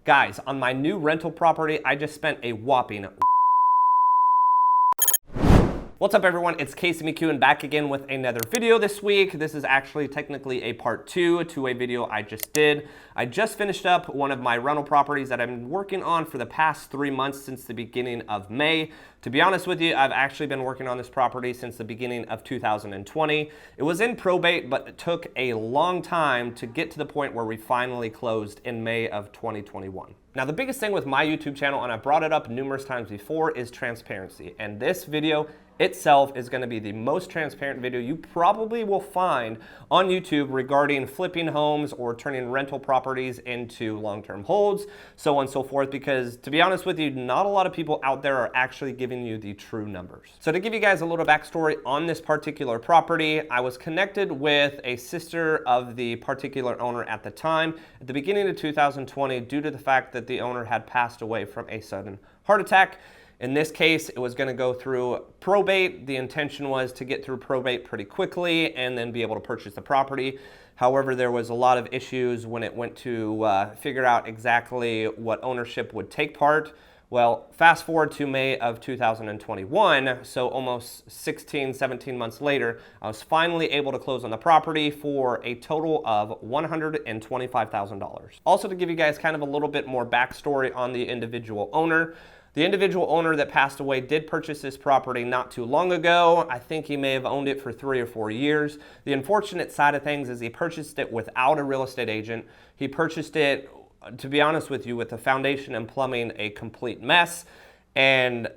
Guys, on my new rental property, I just spent a whopping... What's up everyone, it's McKeown back again with another video this week. This is actually technically a part 2 to a video I just did. I just finished up one of my rental properties that I've been working on for the past 3 months since the beginning of May. To be honest with you, I've actually been working on this property since the beginning of 2020. It was in probate, but it took a long time to get to the point where we finally closed in May of 2021. Now, the biggest thing with my YouTube channel, and I brought it up numerous times before, is transparency. And this video itself is going to be the most transparent video you probably will find on YouTube regarding flipping homes or turning rental properties into long-term holds, so on and so forth, because to be honest with you, not a lot of people out there are actually giving you the true numbers. So to give you guys a little backstory on this particular property, I was connected with a sister of the particular owner at the time, at the beginning of 2020, due to the fact that the owner had passed away from a sudden heart attack. In this case, it was going to go through probate. The intention was to get through probate pretty quickly and then be able to purchase the property. However, there was a lot of issues when it went to figure out exactly what ownership would take part. Well, fast forward to May of 2021, so almost 16, 17 months later, I was finally able to close on the property for a total of $125,000. Also, to give you guys kind of a little bit more backstory on the individual owner, the individual owner that passed away did purchase this property not too long ago. I think he may have owned it for 3 or 4 years. The unfortunate side of things is he purchased it without a real estate agent. He purchased it, to be honest with you, with the foundation and plumbing a complete mess. And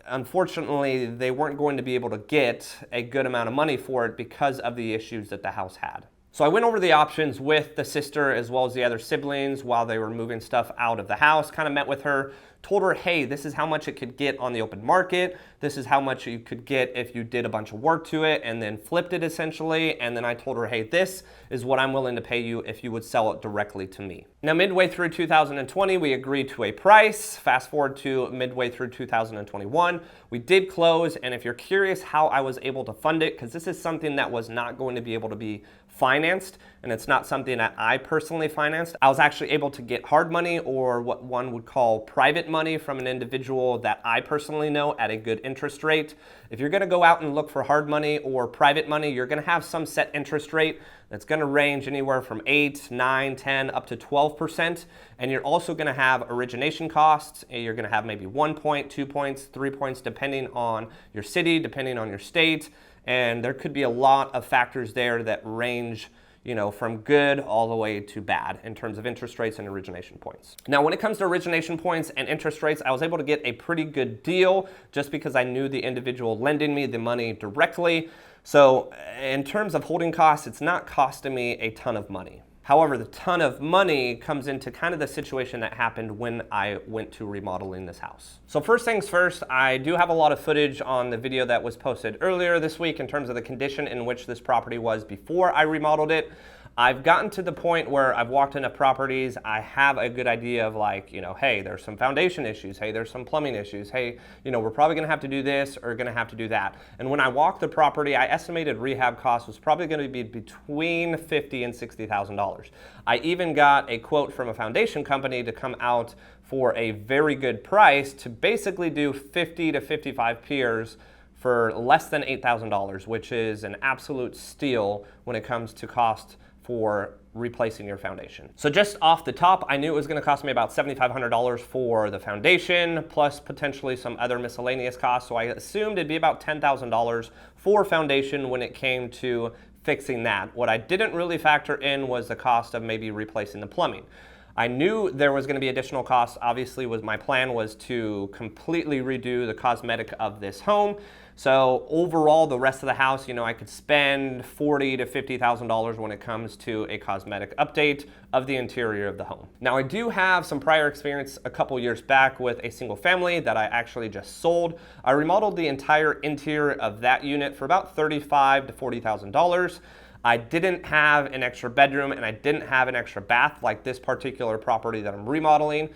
unfortunately, they weren't going to be able to get a good amount of money for it because of the issues that the house had. So I went over the options with the sister as well as the other siblings while they were moving stuff out of the house, kind of met with her, told her, hey, this is how much it could get on the open market. This is how much you could get if you did a bunch of work to it and then flipped it essentially. And then I told her, hey, this is what I'm willing to pay you if you would sell it directly to me. Now, midway through 2020, we agreed to a price. Fast forward to midway through 2021, we did close. And if you're curious how I was able to fund it, because this is something that was not going to be able to be financed, and it's not something that I personally financed. I was actually able to get hard money, or what one would call private money, from an individual that I personally know at a good interest rate. If you're gonna go out and look for hard money or private money, you're gonna have some set interest rate that's gonna range anywhere from 8, 9, 10, up to 12%. And you're also gonna have origination costs. You're gonna have maybe 1 point, 2 points, 3 points, depending on your city, depending on your state. And there could be a lot of factors there that range, you know, from good all the way to bad in terms of interest rates and origination points. Now, when it comes to origination points and interest rates, I was able to get a pretty good deal just because I knew the individual lending me the money directly. So in terms of holding costs, it's not costing me a ton of money. However, the ton of money comes into kind of the situation that happened when I went to remodeling this house. So first things first, I do have a lot of footage on the video that was posted earlier this week in terms of the condition in which this property was before I remodeled it. I've gotten to the point where I've walked into properties, I have a good idea of, like, you know, hey, there's some foundation issues, hey, there's some plumbing issues, hey, you know, we're probably gonna have to do this or gonna have to do that. And when I walked the property, I estimated rehab costs was probably gonna be between $50,000 and $60,000. I even got a quote from a foundation company to come out for a very good price to basically do 50 to 55 piers for less than $8,000, which is an absolute steal when it comes to cost for replacing your foundation. So just off the top, I knew it was gonna cost me about $7,500 for the foundation, plus potentially some other miscellaneous costs. So I assumed it'd be about $10,000 for foundation when it came to fixing that. What I didn't really factor in was the cost of maybe replacing the plumbing. I knew there was gonna be additional costs. Obviously, my plan was to completely redo the cosmetic of this home. So overall, the rest of the house, you know, I could spend $40,000 to $50,000 when it comes to a cosmetic update of the interior of the home. Now, I do have some prior experience a couple years back with a single family that I actually just sold. I remodeled the entire interior of that unit for about $35,000 to $40,000. I didn't have an extra bedroom and I didn't have an extra bath like this particular property that I'm remodeling.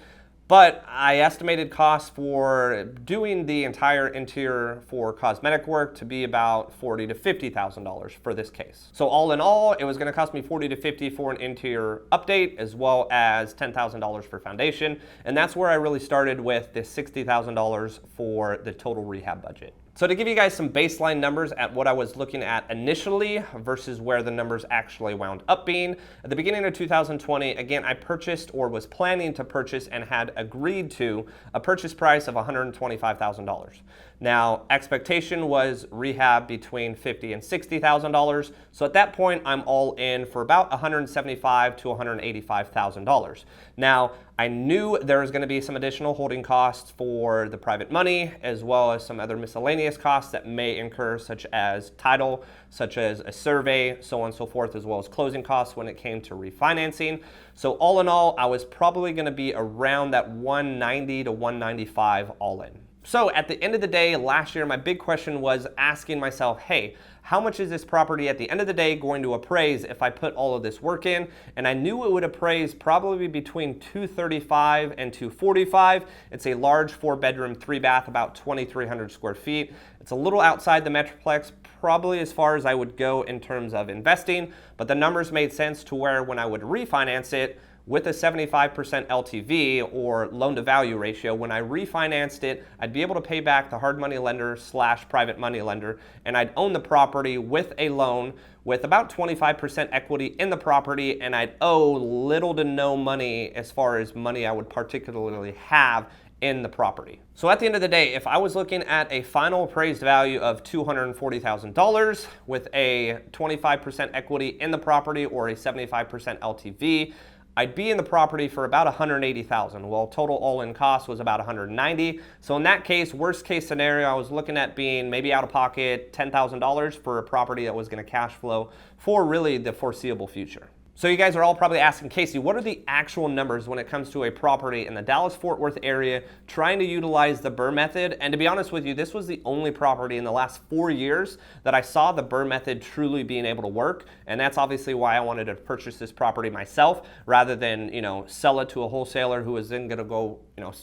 But I estimated costs for doing the entire interior for cosmetic work to be about $40,000 to $50,000 for this case. So all in all, it was going to cost me $40,000 to $50,000 for an interior update, as well as $10,000 for foundation. And that's where I really started with this $60,000 for the total rehab budget. So to give you guys some baseline numbers at what I was looking at initially versus where the numbers actually wound up being, at the beginning of 2020, again, I purchased or was planning to purchase and had agreed to a purchase price of $125,000. Now, expectation was rehab between $50,000 and $60,000. So at that point, I'm all in for about $175,000 to $185,000. Now, I knew there was going to be some additional holding costs for the private money, as well as some other miscellaneous costs that may incur, such as title, such as a survey, so on and so forth, as well as closing costs when it came to refinancing. So all in all, I was probably going to be around that $190,000 to $195,000 all in. So at the end of the day, last year, my big question was asking myself, hey, how much is this property at the end of the day going to appraise if I put all of this work in? And I knew it would appraise probably between $235,000 and $245,000. It's a large 4-bedroom, 3-bath, about 2,300 square feet. It's a little outside the Metroplex, probably as far as I would go in terms of investing, but the numbers made sense to where when I would refinance it, with a 75% LTV or loan to value ratio, when I refinanced it, I'd be able to pay back the hard money lender / private money lender, and I'd own the property with a loan with about 25% equity in the property, and I'd owe little to no money as far as money I would particularly have in the property. So at the end of the day, if I was looking at a final appraised value of $240,000 with a 25% equity in the property or a 75% LTV, I'd be in the property for about $180,000. Well, total all-in cost was about $190,000. So in that case, worst case scenario, I was looking at being maybe out of pocket $10,000 for a property that was going to cash flow for really the foreseeable future. So you guys are all probably asking, Casey, what are the actual numbers when it comes to a property in the Dallas-Fort Worth area trying to utilize the BRRRR method? And to be honest with you, this was the only property in the last 4 years that I saw the BRRRR method truly being able to work. And that's obviously why I wanted to purchase this property myself rather than, sell it to a wholesaler who was then going to go,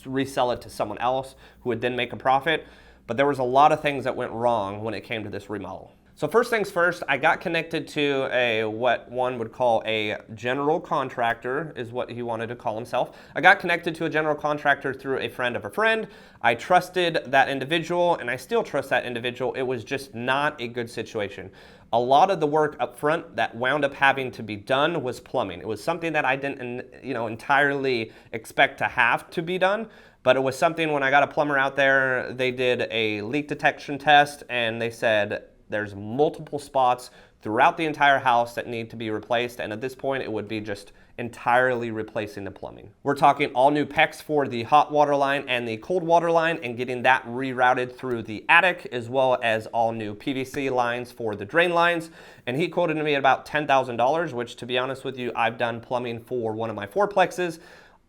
resell it to someone else who would then make a profit. But there was a lot of things that went wrong when it came to this remodel. So first things first, I got connected to what one would call a general contractor, is what he wanted to call himself. I got connected to a general contractor through a friend of a friend. I trusted that individual, and I still trust that individual. It was just not a good situation. A lot of the work up front that wound up having to be done was plumbing. It was something that I didn't, entirely expect to have to be done. But it was something when I got a plumber out there, they did a leak detection test, and they said, there's multiple spots throughout the entire house that need to be replaced, and at this point it would be just entirely replacing the plumbing. We're talking all new PEX for the hot water line and the cold water line and getting that rerouted through the attic, as well as all new PVC lines for the drain lines. And he quoted me at about $10,000, which, to be honest with you, I've done plumbing for one of my fourplexes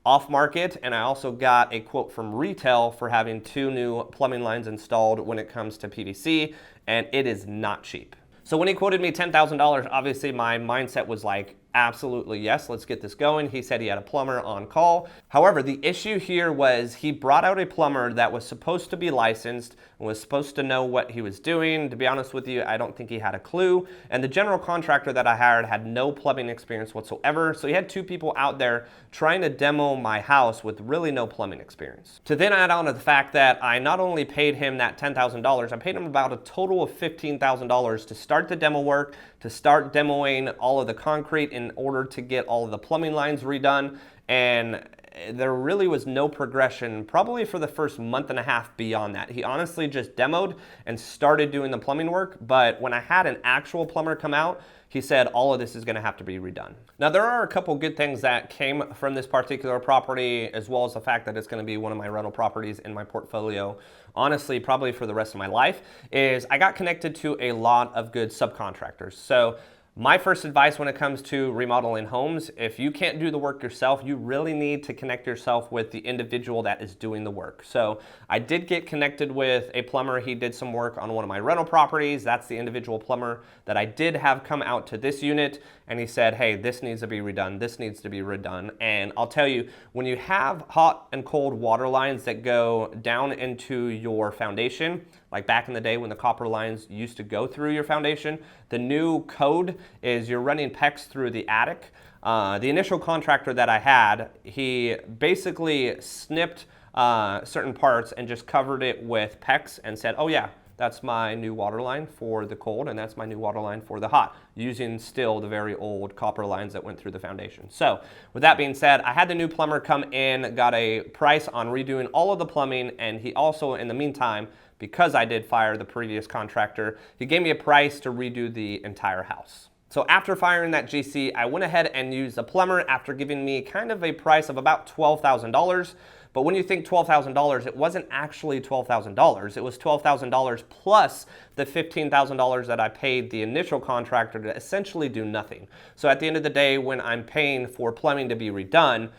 off market, and I also got a quote from retail for having 2 new plumbing lines installed when it comes to PVC, and it is not cheap. So when he quoted me $10,000, obviously my mindset was like, absolutely yes, let's get this going. He said he had a plumber on call. However, the issue here was he brought out a plumber that was supposed to be licensed and was supposed to know what he was doing. To be honest with you, I don't think he had a clue. And the general contractor that I hired had no plumbing experience whatsoever. So he had 2 people out there trying to demo my house with really no plumbing experience. To then add on to the fact that I not only paid him that $10,000, I paid him about a total of $15,000 to start the demo work, to start demoing all of the concrete in order to get all of the plumbing lines redone. And there really was no progression probably for the first month and a half beyond that. He honestly just demoed and started doing the plumbing work, but when I had an actual plumber come out, he said all of this is going to have to be redone. Now, there are a couple good things that came from this particular property, as well as the fact that it's going to be one of my rental properties in my portfolio, honestly, probably for the rest of my life, is I got connected to a lot of good subcontractors. So my first advice when it comes to remodeling homes, if you can't do the work yourself, you really need to connect yourself with the individual that is doing the work. So I did get connected with a plumber. He did some work on one of my rental properties. That's the individual plumber that I did have come out to this unit. and he said, hey, this needs to be redone, this needs to be redone. And I'll tell you, when you have hot and cold water lines that go down into your foundation, like back in the day when the copper lines used to go through your foundation, the new code is you're running PEX through the attic. The initial contractor that I had, he basically snipped certain parts and just covered it with PEX and said, oh yeah, that's my new water line for the cold and that's my new water line for the hot, using still the very old copper lines that went through the foundation. So with that being said, I had the new plumber come in, got a price on redoing all of the plumbing, and he also, in the meantime, because I did fire the previous contractor, he gave me a price to redo the entire house. So after firing that GC, I went ahead and used a plumber after giving me kind of a price of about $12,000. But when you think $12,000, it wasn't actually $12,000. It was $12,000 plus the $15,000 that I paid the initial contractor to essentially do nothing. So at the end of the day, when I'm paying for plumbing to be redone,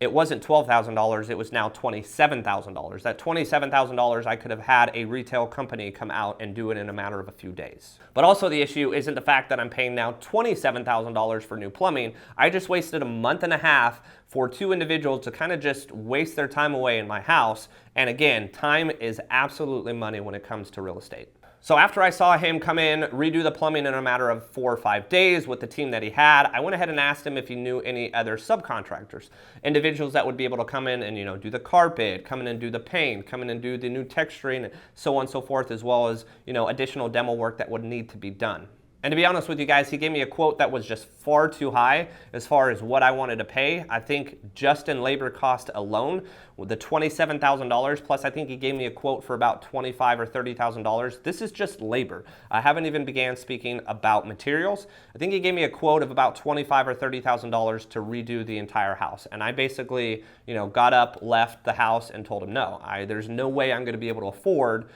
it wasn't $12,000, it was now $27,000. That $27,000 I could have had a retail company come out and do it in a matter of a few days. But also the issue isn't the fact that I'm paying now $27,000 for new plumbing. I just wasted a month and a half for two individuals to kind of just waste their time away in my house. And again, time is absolutely money when it comes to real estate. So after I saw him come in, redo the plumbing in a matter of 4 or 5 days with the team that he had, I went ahead and asked him if he knew any other subcontractors, individuals that would be able to come in and, do the carpet, come in and do the paint, come in and do the new texturing, and so on and so forth, as well as, additional demo work that would need to be done. And to be honest with you guys, he gave me a quote that was just far too high as far as what I wanted to pay. I think just in labor cost alone, with the $27,000 plus, I think he gave me a quote for about $25,000 or $30,000. This is just labor. I haven't even began speaking about materials. I think he gave me a quote of about $25,000 or $30,000 to redo the entire house. And I basically, got up, left the house, and told him no. There's no way I'm going to be able to afford.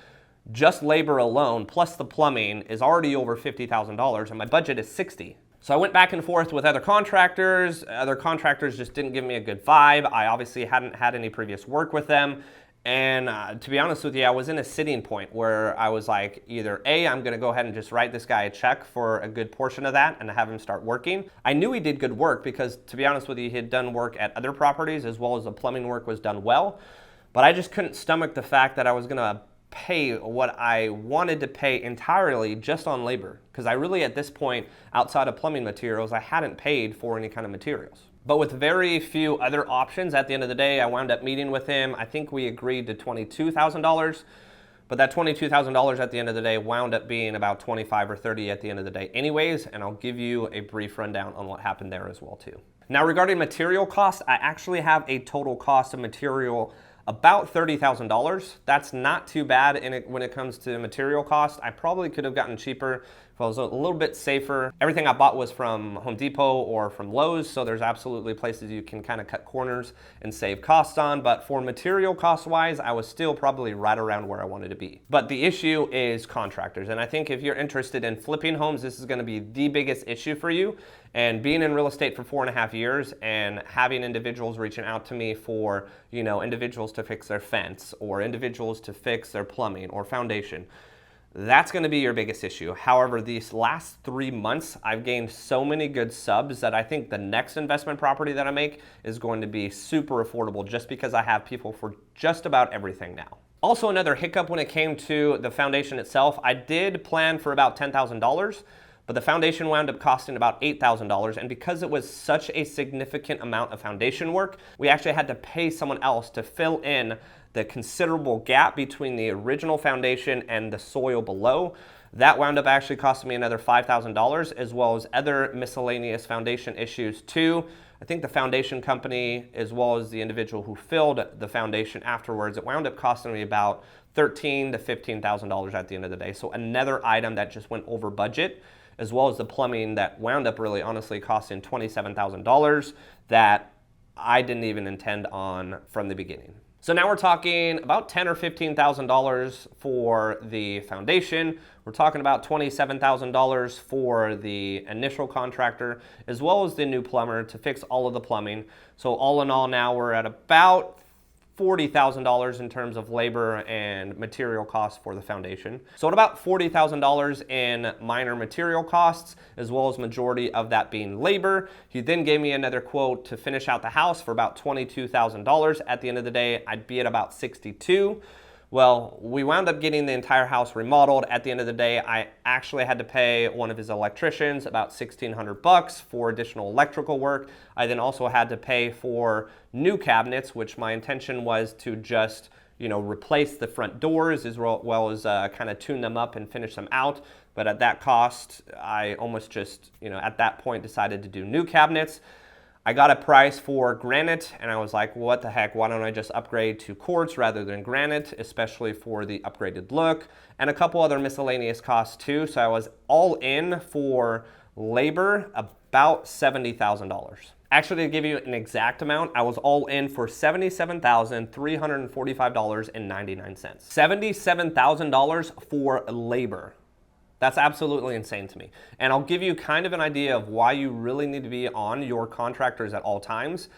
Just labor alone, plus the plumbing, is already over $50,000, and my budget is $60,000. So I went back and forth with other contractors. Other contractors just didn't give me a good vibe. I obviously hadn't had any previous work with them. And to be honest with you, I was in a sitting point where I was like, either A, I'm gonna go ahead and just write this guy a check for a good portion of that and have him start working. I knew he did good work because, to be honest with you, he had done work at other properties as well as the plumbing work was done well. But I just couldn't stomach the fact that I was gonna pay what I wanted to pay entirely just on labor, because I really, at this point, outside of plumbing materials, I hadn't paid for any kind of materials. But with very few other options, at the end of the day, I wound up meeting with him. I think we agreed to $22,000, but that $22,000 at the end of the day wound up being about $25,000 or $30,000 at the end of the day anyways, and I'll give you a brief rundown on what happened there as well too. Now regarding material cost, I actually have a total cost of material about $30,000. That's not too bad when it comes to material cost. I probably could have gotten cheaper if I was a little bit safer. Everything I bought was from Home Depot or from Lowe's, so there's absolutely places you can kind of cut corners and save costs on, but for material cost wise, I was still probably right around where I wanted to be. But the issue is contractors, and I think if you're interested in flipping homes, this is gonna be the biggest issue for you. And being in real estate for 4.5 years and having individuals reaching out to me for, individuals to fix their fence or individuals to fix their plumbing or foundation, that's going to be your biggest issue. However, these last 3 months, I've gained so many good subs that I think the next investment property that I make is going to be super affordable just because I have people for just about everything now. Also, another hiccup when it came to the foundation itself, I did plan for about $10,000. But the foundation wound up costing about $8,000, and because it was such a significant amount of foundation work, we actually had to pay someone else to fill in the considerable gap between the original foundation and the soil below. That wound up actually costing me another $5,000, as well as other miscellaneous foundation issues too. I think the foundation company, as well as the individual who filled the foundation afterwards, it wound up costing me about $13,000 to $15,000 at the end of the day. So another item that just went over budget, as well as the plumbing that wound up really honestly costing $27,000 that I didn't even intend on from the beginning. So now we're talking about $10,000 or $15,000 for the foundation. We're talking about $27,000 for the initial contractor, as well as the new plumber to fix all of the plumbing. So all in all now we're at about $40,000 in terms of labor and material costs for the foundation. So at about $40,000 in minor material costs, as well as majority of that being labor. He then gave me another quote to finish out the house for about $22,000. At the end of the day, I'd be at about $62,000. Well, we wound up getting the entire house remodeled. At the end of the day, I actually had to pay one of his electricians about $1,600 for additional electrical work. I then also had to pay for new cabinets, which my intention was to just, replace the front doors as well as kind of tune them up and finish them out. But at that cost, I almost just, at that point decided to do new cabinets. I got a price for granite and I was like, what the heck, why don't I just upgrade to quartz rather than granite, especially for the upgraded look, and a couple other miscellaneous costs too. So I was all in for labor about $70,000. Actually, to give you an exact amount, I was all in for $77,345.99. $77,000 for labor. That's absolutely insane to me. And I'll give you kind of an idea of why you really need to be on your contractors at all times.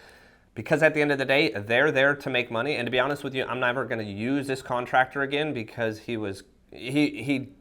Because at the end of the day, they're there to make money. And to be honest with you, I'm never gonna use this contractor again because he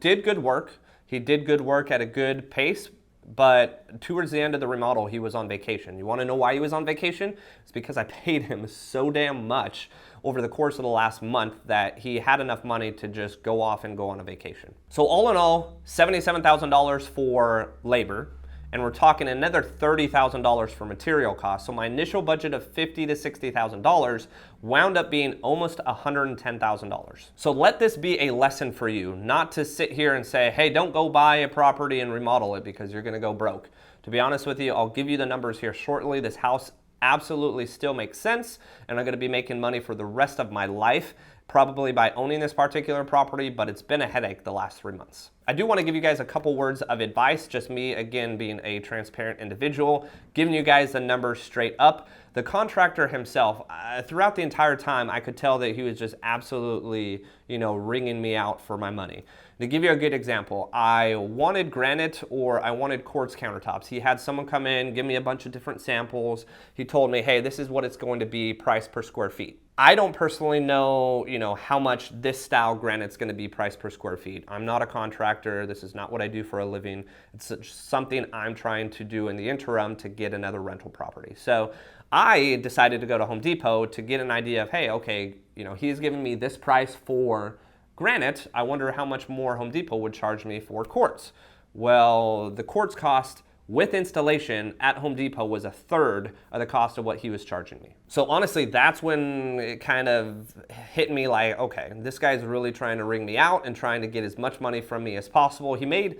did good work. He did good work at a good pace, but towards the end of the remodel, he was on vacation. You wanna know why he was on vacation? It's because I paid him so damn much over the course of the last month that he had enough money to just go off and go on a vacation. So all in all, $77,000 for labor, and we're talking another $30,000 for material costs. So my initial budget of $50,000 to $60,000 wound up being almost $110,000. So let this be a lesson for you, not to sit here and say, hey, don't go buy a property and remodel it because you're gonna go broke. To be honest with you, I'll give you the numbers here shortly. This house absolutely still makes sense, and I'm gonna be making money for the rest of my life, probably by owning this particular property, but it's been a headache the last 3 months. I do wanna give you guys a couple words of advice, just me, again, being a transparent individual, giving you guys the numbers straight up. The contractor himself, throughout the entire time, I could tell that he was just absolutely, wringing me out for my money. To give you a good example, I wanted granite or I wanted quartz countertops. He had someone come in, give me a bunch of different samples. He told me, hey, this is what it's going to be priced per square feet. I don't personally know, how much this style granite's gonna be priced per square feet. I'm not a contractor. This is not what I do for a living. It's something I'm trying to do in the interim to get another rental property. So I decided to go to Home Depot to get an idea of, hey, okay, he's giving me this price for granite. I wonder how much more Home Depot would charge me for quartz. Well, the quartz cost with installation at Home Depot was 1/3 of the cost of what he was charging me. So honestly, that's when it kind of hit me like, okay, this guy's really trying to wring me out and trying to get as much money from me as possible. He made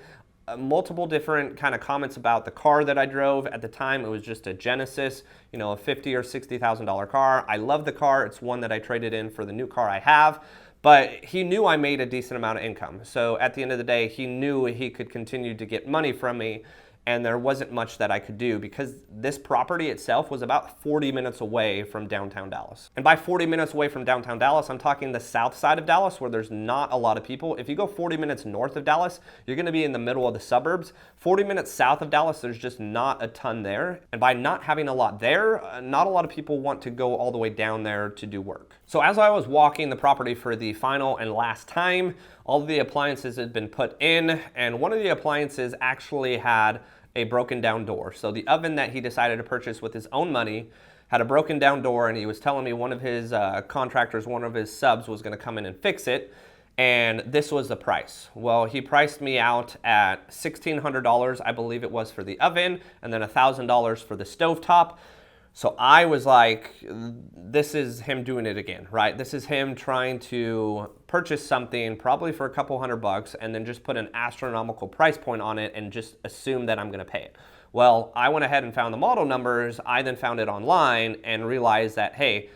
multiple different kind of comments about the car that I drove. At the time, it was just a Genesis, a $50,000 or $60,000 car. I love the car. It's one that I traded in for the new car I have. But he knew I made a decent amount of income. So at the end of the day, he knew he could continue to get money from me, and there wasn't much that I could do because this property itself was about 40 minutes away from downtown Dallas. And by 40 minutes away from downtown Dallas, I'm talking the south side of Dallas where there's not a lot of people. If you go 40 minutes north of Dallas, you're gonna be in the middle of the suburbs. 40 minutes south of Dallas, there's just not a ton there. And by not having a lot there, not a lot of people want to go all the way down there to do work. So as I was walking the property for the final and last time, all of the appliances had been put in, and one of the appliances actually had a broken down door. So the oven that he decided to purchase with his own money had a broken down door, and he was telling me one of his contractors, one of his subs was gonna come in and fix it, and this was the price. Well, he priced me out at $1,600, I believe it was, for the oven, and then $1,000 for the stovetop. So I was like, this is him doing it again, right? This is him trying to purchase something probably for a couple $100 and then just put an astronomical price point on it and just assume that I'm gonna pay it. Well, I went ahead and found the model numbers. I then found it online and realized that, hey,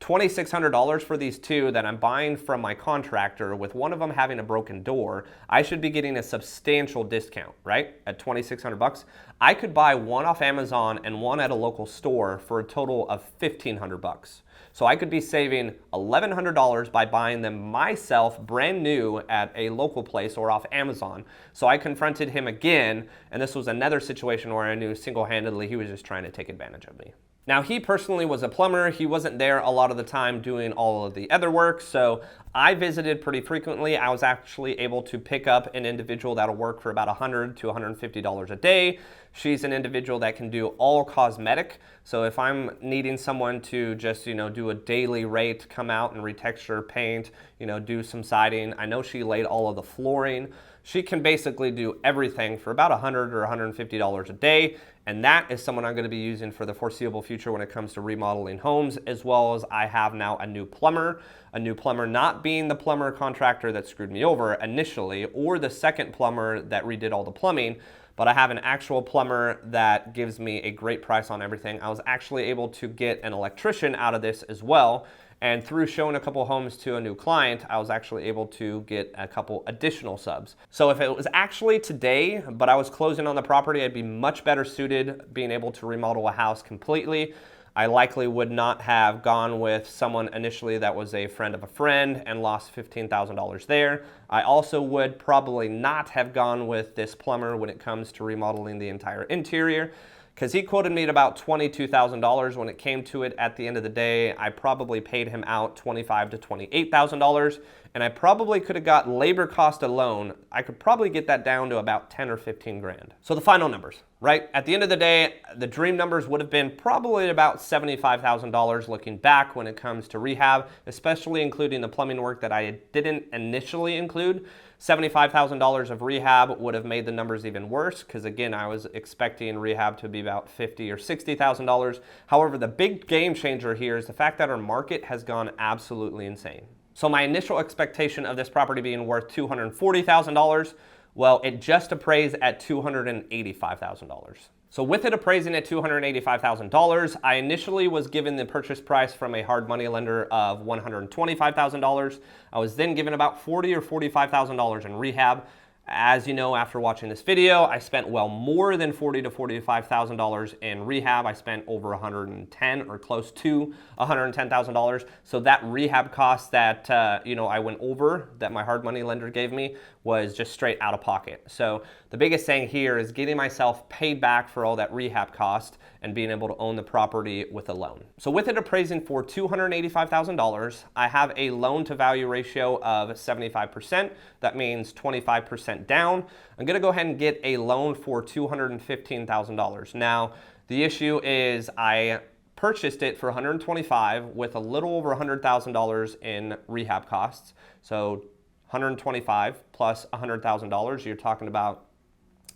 $2,600 for these two that I'm buying from my contractor with one of them having a broken door, I should be getting a substantial discount, right? At $2,600. I could buy one off Amazon and one at a local store for a total of $1,500. So I could be saving $1,100 by buying them myself brand new at a local place or off Amazon. So I confronted him again, and this was another situation where I knew single-handedly he was just trying to take advantage of me. Now, he personally was a plumber. He wasn't there a lot of the time doing all of the other work, so I visited pretty frequently. I was actually able to pick up an individual that'll work for about $100 to $150 a day. She's an individual that can do all cosmetic. So if I'm needing someone to just, do a daily rate, come out and retexture, paint, do some siding. I know she laid all of the flooring. She can basically do everything for about $100 or $150 a day. And that is someone I'm going to be using for the foreseeable future when it comes to remodeling homes, as well as I have now a new plumber not being the plumber contractor that screwed me over initially, or the second plumber that redid all the plumbing, but I have an actual plumber that gives me a great price on everything. I was actually able to get an electrician out of this as well. And through showing a couple homes to a new client, I was actually able to get a couple additional subs. So if it was actually today, but I was closing on the property, I'd be much better suited being able to remodel a house completely. I likely would not have gone with someone initially that was a friend of a friend and lost $15,000 there. I also would probably not have gone with this plumber when it comes to remodeling the entire interior, because he quoted me at about $22,000. When it came to it at the end of the day, I probably paid him out $25,000 to $28,000, and I probably could have got labor cost alone. I could probably get that down to about 10 or 15 grand. So the final numbers, right? At the end of the day, the dream numbers would have been probably about $75,000 looking back when it comes to rehab, especially including the plumbing work that I didn't initially include. $75,000 of rehab would have made the numbers even worse, because again, I was expecting rehab to be about $50,000 or $60,000. However, the big game changer here is the fact that our market has gone absolutely insane. So my initial expectation of this property being worth $240,000, well, it just appraised at $285,000. So with it appraising at $285,000, I initially was given the purchase price from a hard money lender of $125,000. I was then given about $40,000 or $45,000 in rehab. As you know, after watching this video, I spent well more than $40,000 to $45,000 in rehab. I spent over $110,000 or close to $110,000. So that rehab cost that I went over, that my hard money lender gave me, was just straight out of pocket. So the biggest thing here is getting myself paid back for all that rehab cost and being able to own the property with a loan. So with it appraising for $285,000, I have a loan to value ratio of 75%. That means 25% down. I'm gonna go ahead and get a loan for $215,000. Now, the issue is I purchased it for $125,000 with a little over $100,000 in rehab costs. So $125,000 plus $100,000, you're talking about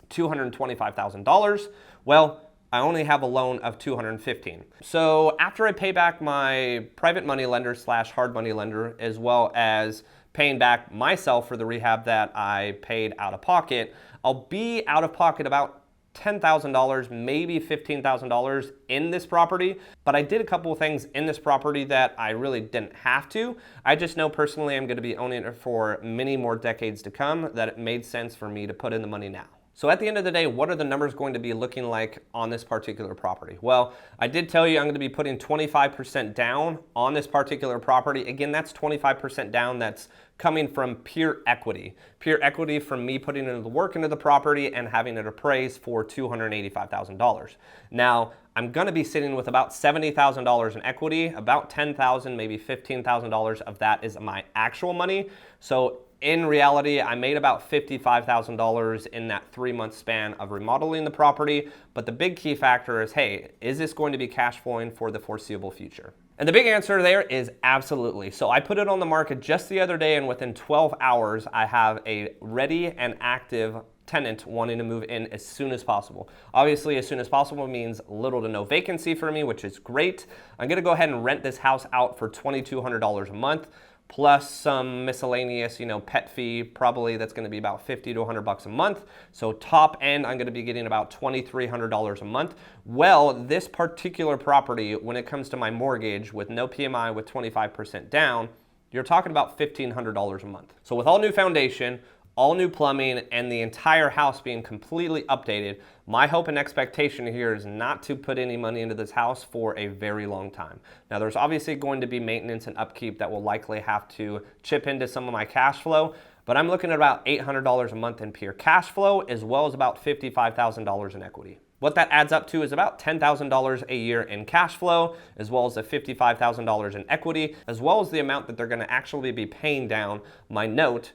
$225,000. Well, I only have a loan of $215,000. So after I pay back my private money lender slash hard money lender, as well as paying back myself for the rehab that I paid out of pocket, I'll be out of pocket about $10,000, maybe $15,000 in this property. But I did a couple of things in this property that I really didn't have to. I just know personally I'm going to be owning it for many more decades to come, that it made sense for me to put in the money now. So at the end of the day, what are the numbers going to be looking like on this particular property? Well, I did tell you I'm going to be putting 25% down on this particular property. Again, that's 25% down that's coming from pure equity. Pure equity from me putting in the work into the property and having it appraised for $285,000. Now, I'm going to be sitting with about $70,000 in equity, about $10,000, maybe $15,000 of that is my actual money. So in reality, I made about $55,000 in that 3-month span of remodeling the property. But the big key factor is, hey, is this going to be cash flowing for the foreseeable future? And the big answer there is absolutely. So I put it on the market just the other day, and within 12 hours, I have a ready and active tenant wanting to move in as soon as possible. Obviously, as soon as possible means little to no vacancy for me, which is great. I'm gonna go ahead and rent this house out for $2,200 a month, plus some miscellaneous, pet fee, probably that's gonna be about $50 to $100 a month. So top end, I'm gonna be getting about $2,300 a month. Well, this particular property, when it comes to my mortgage with no PMI with 25% down, you're talking about $1,500 a month. So with all new foundation, all new plumbing, and the entire house being completely updated, my hope and expectation here is not to put any money into this house for a very long time. Now, there's obviously going to be maintenance and upkeep that will likely have to chip into some of my cash flow, but I'm looking at about $800 a month in pure cash flow, as well as about $55,000 in equity. What that adds up to is about $10,000 a year in cash flow, as well as the $55,000 in equity, as well as the amount that they're gonna actually be paying down my note.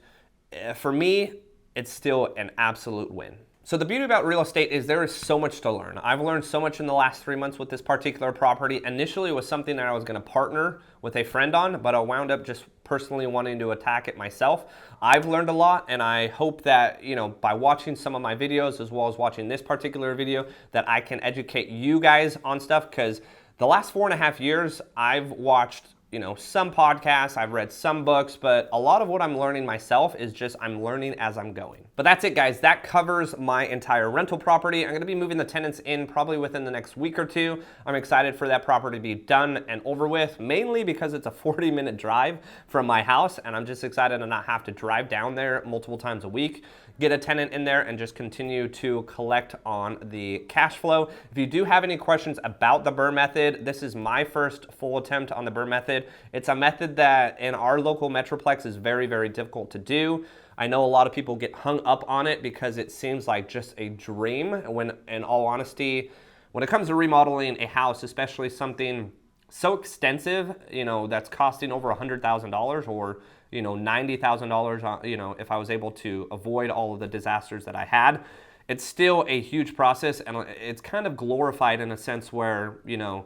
For me, it's still an absolute win. So the beauty about real estate is there is so much to learn. I've learned so much in the last 3 months with this particular property. Initially, it was something that I was gonna partner with a friend on, but I wound up just personally wanting to attack it myself. I've learned a lot, and I hope that, you know, by watching some of my videos, as well as watching this particular video, that I can educate you guys on stuff, because the last 4.5 years, I've watched, you know, some podcasts, I've read some books, but a lot of what I'm learning myself is just I'm learning as I'm going. But that's it, guys. That covers my entire rental property. I'm gonna be moving the tenants in probably within the next week or two. I'm excited for that property to be done and over with, mainly because it's a 40-minute drive from my house, and I'm just excited to not have to drive down there multiple times a week, get a tenant in there, and just continue to collect on the cash flow. If you do have any questions about the BRRRR method, this is my first full attempt on the BRRRR method. It's a method that in our local metroplex is very, very difficult to do. I know a lot of people get hung up on it because it seems like just a dream, when in all honesty, when it comes to remodeling a house, especially something so extensive, you know, that's costing over $100,000 or, you know, $90,000, you know, if I was able to avoid all of the disasters that I had, it's still a huge process, and it's kind of glorified in a sense where, you know,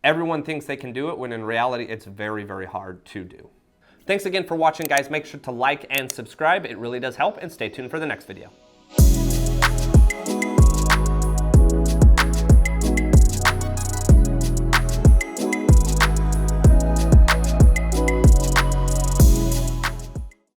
everyone thinks they can do it, when in reality, it's very, very hard to do. Thanks again for watching, guys. Make sure to like and subscribe. It really does help, and stay tuned for the next video.